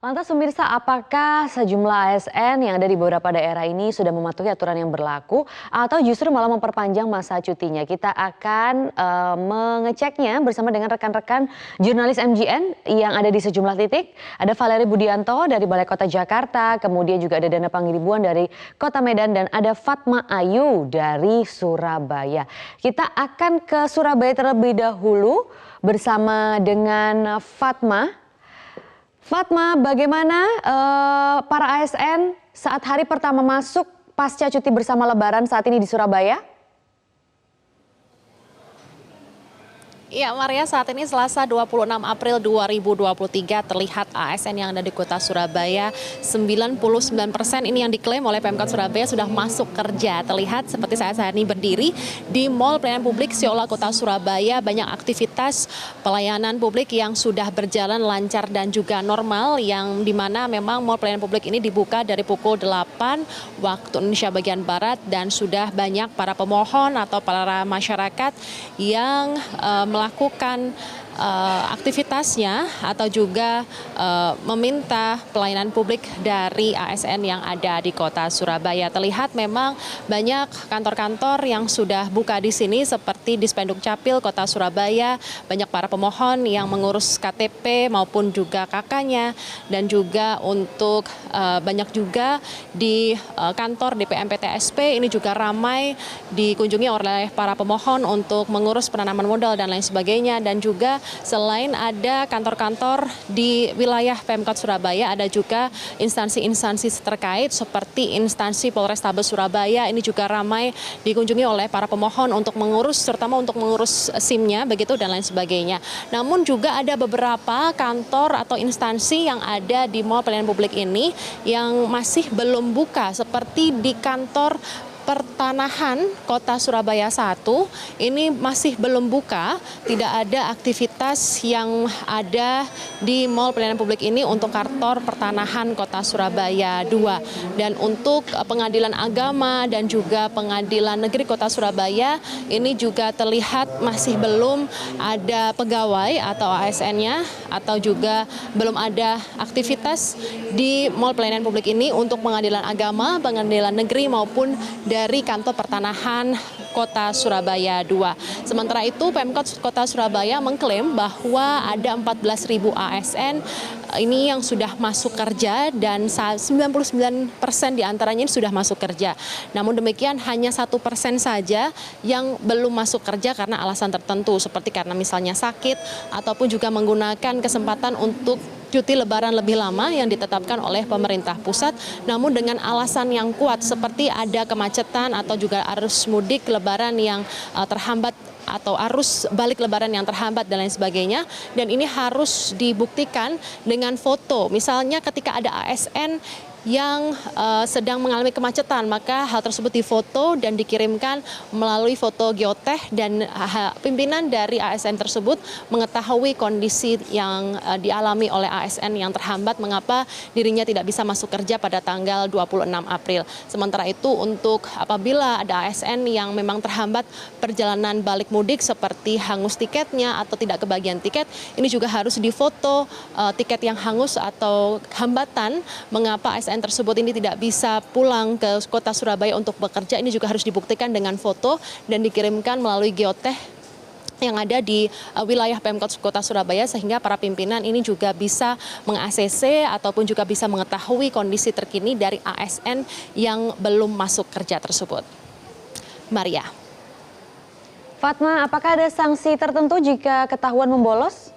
Lantas pemirsa, apakah sejumlah ASN yang ada di beberapa daerah ini sudah mematuhi aturan yang berlaku atau justru malah memperpanjang masa cutinya? Kita akan mengeceknya bersama dengan rekan-rekan jurnalis MGN yang ada di sejumlah titik. Ada Valeri Budianto dari Balai Kota Jakarta, kemudian juga ada Dana Pangribuan dari Kota Medan, dan ada Fatma Ayu dari Surabaya. Kita akan ke Surabaya terlebih dahulu bersama dengan Fatma. Fatma, bagaimana para ASN saat hari pertama masuk pasca cuti bersama Lebaran saat ini di Surabaya? Iya, Maria, saat ini Selasa 26 April 2023 terlihat ASN yang ada di kota Surabaya 99% ini yang diklaim oleh Pemkot Surabaya sudah masuk kerja. Terlihat seperti saya saat ini berdiri di Mall Pelayanan Publik Siola Kota Surabaya, banyak aktivitas pelayanan publik yang sudah berjalan lancar dan juga normal, yang dimana memang Mall Pelayanan Publik ini dibuka dari pukul 8 waktu Indonesia bagian Barat, dan sudah banyak para pemohon atau para masyarakat yang melakukan aktivitasnya atau juga meminta pelayanan publik dari ASN yang ada di kota Surabaya. Terlihat memang banyak kantor-kantor yang sudah buka di sini seperti di Spenduk Capil Kota Surabaya, banyak para pemohon yang mengurus KTP maupun juga KK-nya, dan juga untuk banyak juga di kantor DPM PTSP ini juga ramai dikunjungi oleh para pemohon untuk mengurus penanaman modal dan lain sebagainya. Dan juga selain ada kantor-kantor di wilayah Pemkot Surabaya, ada juga instansi-instansi terkait seperti instansi Polrestabes Surabaya ini juga ramai dikunjungi oleh para pemohon untuk mengurus, terutama untuk mengurus SIM-nya begitu dan lain sebagainya. Namun juga ada beberapa kantor atau instansi yang ada di Mall Pelayanan Publik ini yang masih belum buka, seperti di kantor Pertanahan Kota Surabaya 1 ini masih belum buka, tidak ada aktivitas yang ada di Mall Pelayanan Publik ini untuk kantor Pertanahan Kota Surabaya 2. Dan untuk Pengadilan Agama dan juga Pengadilan Negeri Kota Surabaya ini juga terlihat masih belum ada pegawai atau ASN-nya, atau juga belum ada aktivitas di Mall Pelayanan Publik ini untuk Pengadilan Agama, Pengadilan Negeri maupun dari kantor Pertanahan Kota Surabaya 2. Sementara itu Pemkot Kota Surabaya mengklaim bahwa ada 14.000 ASN ini yang sudah masuk kerja, dan 99% diantaranya ini sudah masuk kerja. Namun demikian hanya 1% saja yang belum masuk kerja karena alasan tertentu, seperti karena misalnya sakit ataupun juga menggunakan kesempatan untuk cuti lebaran lebih lama yang ditetapkan oleh pemerintah pusat, namun dengan alasan yang kuat seperti ada kemacetan atau juga arus mudik lebaran yang terhambat atau arus balik lebaran yang terhambat dan lain sebagainya. Dan ini harus dibuktikan dengan foto. Misalnya ketika ada ASN yang sedang mengalami kemacetan, maka hal tersebut difoto dan dikirimkan melalui foto geoteh, dan pimpinan dari ASN tersebut mengetahui kondisi yang dialami oleh ASN yang terhambat, mengapa dirinya tidak bisa masuk kerja pada tanggal 26 April. Sementara itu untuk apabila ada ASN yang memang terhambat perjalanan balik mudik seperti hangus tiketnya atau tidak kebagian tiket, ini juga harus difoto tiket yang hangus atau hambatan mengapa ASN tersebut ini tidak bisa pulang ke kota Surabaya untuk bekerja. Ini juga harus dibuktikan dengan foto dan dikirimkan melalui geoteh yang ada di wilayah Pemkot Kota Surabaya, sehingga para pimpinan ini juga bisa meng-ACC ataupun juga bisa mengetahui kondisi terkini dari ASN yang belum masuk kerja tersebut. Maria. Fatma, apakah ada sanksi tertentu jika ketahuan membolos?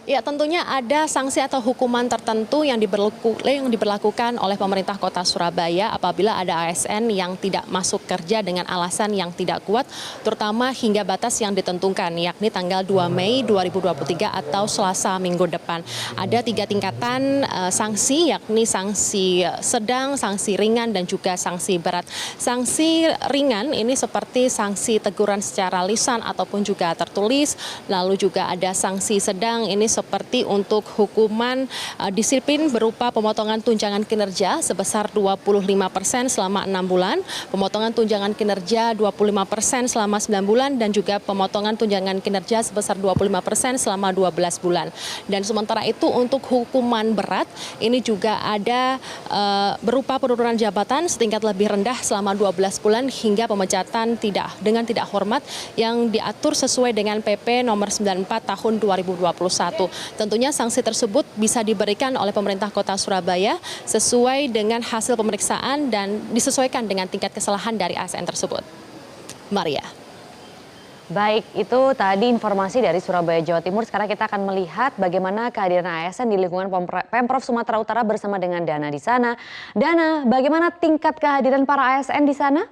Ya, tentunya ada sanksi atau hukuman tertentu yang diberlakukan oleh pemerintah Kota Surabaya apabila ada ASN yang tidak masuk kerja dengan alasan yang tidak kuat, terutama hingga batas yang ditentukan, yakni tanggal 2 Mei 2023 atau Selasa minggu depan. Ada 3 tingkatan sanksi, yakni sanksi sedang, sanksi ringan, dan juga sanksi berat. Sanksi ringan ini seperti sanksi teguran secara lisan ataupun juga tertulis, lalu juga ada sanksi sedang ini seperti untuk hukuman disiplin berupa pemotongan tunjangan kinerja sebesar 25% selama 6 bulan, pemotongan tunjangan kinerja 25% selama 9 bulan, dan juga pemotongan tunjangan kinerja sebesar 25% selama 12 bulan. Dan sementara itu untuk hukuman berat ini juga ada berupa penurunan jabatan setingkat lebih rendah selama 12 bulan hingga pemecatan dengan tidak hormat yang diatur sesuai dengan PP nomor 94 tahun 2021. Tentunya sanksi tersebut bisa diberikan oleh pemerintah Kota Surabaya sesuai dengan hasil pemeriksaan dan disesuaikan dengan tingkat kesalahan dari ASN tersebut. Maria. Baik, itu tadi informasi dari Surabaya, Jawa Timur. Sekarang kita akan melihat bagaimana kehadiran ASN di lingkungan Pemprov Sumatera Utara bersama dengan Dana di sana. Dana, bagaimana tingkat kehadiran para ASN di sana?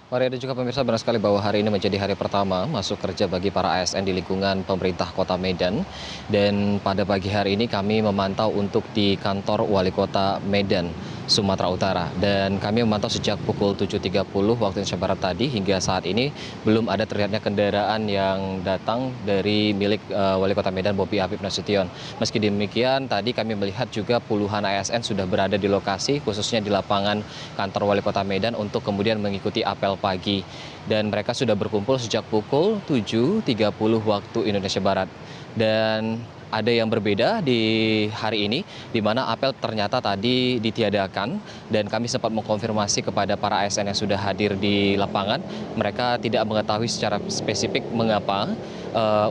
Maria dan juga pemirsa, benar sekali bahwa hari ini menjadi hari pertama masuk kerja bagi para ASN di lingkungan pemerintah Kota Medan. Dan pada pagi hari ini kami memantau untuk di kantor Wali Kota Medan, Sumatera Utara. Dan kami memantau sejak pukul 7.30 waktu Indonesia Barat tadi hingga saat ini belum ada terlihatnya kendaraan yang datang dari milik Wali Kota Medan Bobi Afif Nasution. Meski demikian, tadi kami melihat juga puluhan ASN sudah berada di lokasi, khususnya di lapangan kantor Wali Kota Medan untuk kemudian mengikuti apel pagi. Dan mereka sudah berkumpul sejak pukul 7.30 waktu Indonesia Barat. Dan ada yang berbeda di hari ini, di mana apel ternyata tadi ditiadakan, dan kami sempat mengkonfirmasi kepada para ASN yang sudah hadir di lapangan. Mereka tidak mengetahui secara spesifik mengapa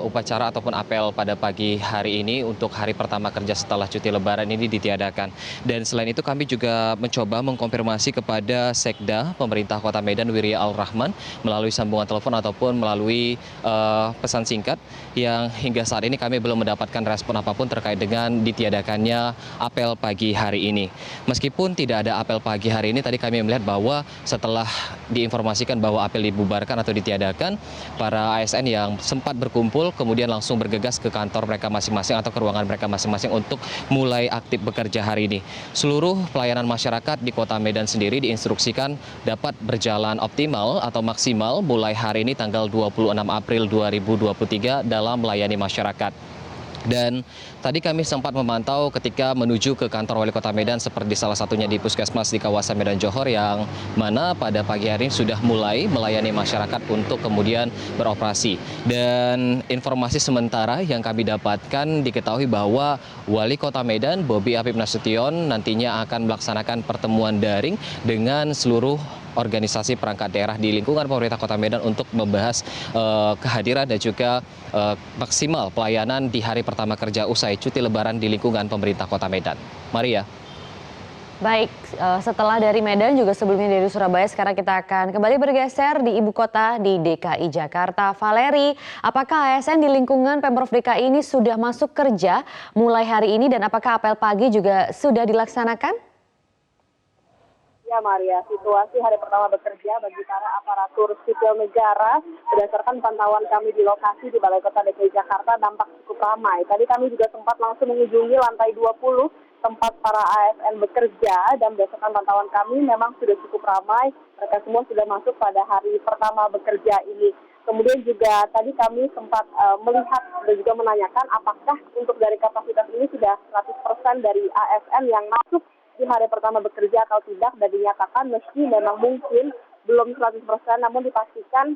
upacara ataupun apel pada pagi hari ini untuk hari pertama kerja setelah cuti lebaran ini ditiadakan. Dan selain itu kami juga mencoba mengkonfirmasi kepada Sekda pemerintah Kota Medan Wirya Al-Rahman melalui sambungan telepon ataupun melalui pesan singkat, yang hingga saat ini kami belum mendapatkan respon apapun terkait dengan ditiadakannya apel pagi hari ini. Meskipun tidak ada apel pagi hari ini, tadi kami melihat bahwa setelah diinformasikan bahwa apel dibubarkan atau ditiadakan, para ASN yang sempat berkumpul kemudian langsung bergegas ke kantor mereka masing-masing atau ke ruangan mereka masing-masing untuk mulai aktif bekerja hari ini. Seluruh pelayanan masyarakat di Kota Medan sendiri diinstruksikan dapat berjalan optimal atau maksimal mulai hari ini tanggal 26 April 2023 dalam melayani masyarakat. Dan tadi kami sempat memantau ketika menuju ke kantor Wali Kota Medan, seperti salah satunya di Puskesmas di kawasan Medan Johor, yang mana pada pagi hari ini sudah mulai melayani masyarakat untuk kemudian beroperasi. Dan informasi sementara yang kami dapatkan diketahui bahwa Wali Kota Medan Bobi Afif Nasution nantinya akan melaksanakan pertemuan daring dengan seluruh organisasi perangkat daerah di lingkungan pemerintah Kota Medan untuk membahas kehadiran dan juga maksimal pelayanan di hari pertama kerja usai cuti lebaran di lingkungan pemerintah Kota Medan. Maria. Baik, setelah dari Medan juga sebelumnya dari Surabaya, sekarang kita akan kembali bergeser di ibu kota di DKI Jakarta. Valeri, apakah ASN di lingkungan Pemprov DKI ini sudah masuk kerja mulai hari ini dan apakah apel pagi juga sudah dilaksanakan? Ya Maria, situasi hari pertama bekerja bagi para aparatur sipil negara berdasarkan pantauan kami di lokasi di Balai Kota DKI Jakarta nampak cukup ramai. Tadi kami juga sempat langsung mengunjungi lantai 20 tempat para ASN bekerja, dan berdasarkan pantauan kami memang sudah cukup ramai. Mereka semua sudah masuk pada hari pertama bekerja ini. Kemudian juga tadi kami sempat melihat dan juga menanyakan apakah untuk dari kapasitas ini sudah 100% dari ASN yang masuk di hari pertama bekerja atau tidak, dan dinyatakan meski memang mungkin belum 100%, namun dipastikan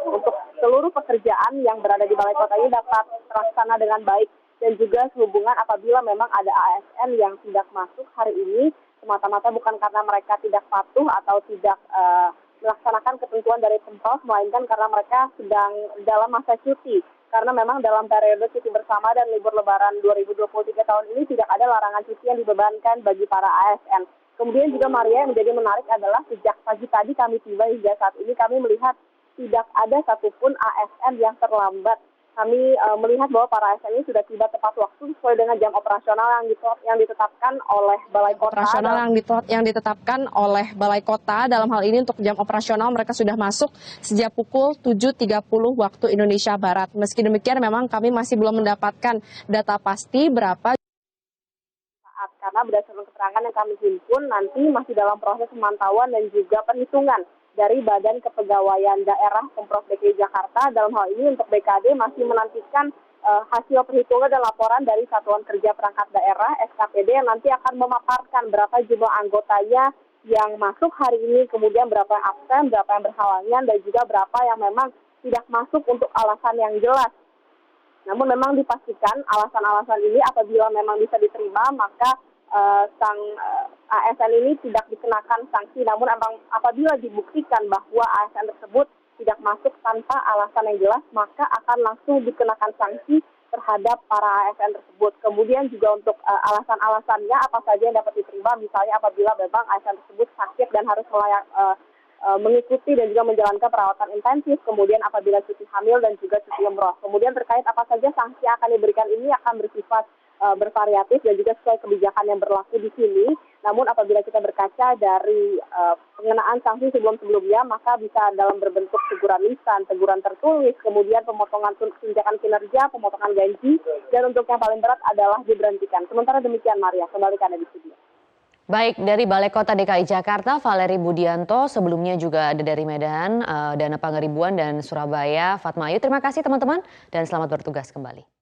untuk seluruh pekerjaan yang berada di balai kota ini dapat terlaksana dengan baik, dan juga sehubungan apabila memang ada ASN yang tidak masuk hari ini semata-mata bukan karena mereka tidak patuh atau tidak melaksanakan ketentuan dari Pemprov, melainkan karena mereka sedang dalam masa cuti. Karena memang dalam periode cuti bersama dan libur lebaran 2023 tahun ini tidak ada larangan cuti yang dibebankan bagi para ASN. Kemudian juga Maria, yang menjadi menarik adalah sejak pagi tadi kami tiba hingga saat ini kami melihat tidak ada satupun ASN yang terlambat. Kami melihat bahwa para ASN ini sudah tiba tepat waktu sesuai dengan jam operasional yang ditetapkan oleh Balai Kota. Yang ditetapkan oleh Balai Kota, dalam hal ini untuk jam operasional mereka sudah masuk sejak pukul 7.30 waktu Indonesia Barat. Meski demikian memang kami masih belum mendapatkan data pasti berapa. Karena berdasarkan keterangan yang kami himpun nanti masih dalam proses pemantauan dan juga perhitungan dari Badan Kepegawaian Daerah Pemprov DKI Jakarta. Dalam hal ini untuk BKD masih menantikan hasil perhitungan dan laporan dari Satuan Kerja Perangkat Daerah SKPD yang nanti akan memaparkan berapa jumlah anggotanya yang masuk hari ini, kemudian berapa yang absen, berapa yang berhalangan, dan juga berapa yang memang tidak masuk untuk alasan yang jelas. Namun memang dipastikan alasan-alasan ini apabila memang bisa diterima, maka sang ASN ini tidak dikenakan sanksi. Namun apabila dibuktikan bahwa ASN tersebut tidak masuk tanpa alasan yang jelas, maka akan langsung dikenakan sanksi terhadap para ASN tersebut. Kemudian juga untuk alasan-alasannya apa saja yang dapat diterima, misalnya apabila memang ASN tersebut sakit dan harus mengikuti dan juga menjalankan perawatan intensif, kemudian apabila cuti hamil dan juga cuti umroh. Kemudian terkait apa saja sanksi yang akan diberikan ini akan bersifat bervariatif dan juga sesuai kebijakan yang berlaku di sini. Namun apabila kita berkaca dari pengenaan sanksi sebelum-sebelumnya, maka bisa dalam berbentuk teguran lisan, teguran tertulis, kemudian pemotongan tunjangan kinerja, pemotongan gaji, dan untuk yang paling berat adalah diberhentikan. Sementara demikian, Maria, kembali ke Anda di studio. Baik, dari Balai Kota DKI Jakarta, Valeri Budianto, sebelumnya juga ada dari Medan, Dana Pangaribuan dan Surabaya, Fatma Ayu. Terima kasih teman-teman dan selamat bertugas kembali.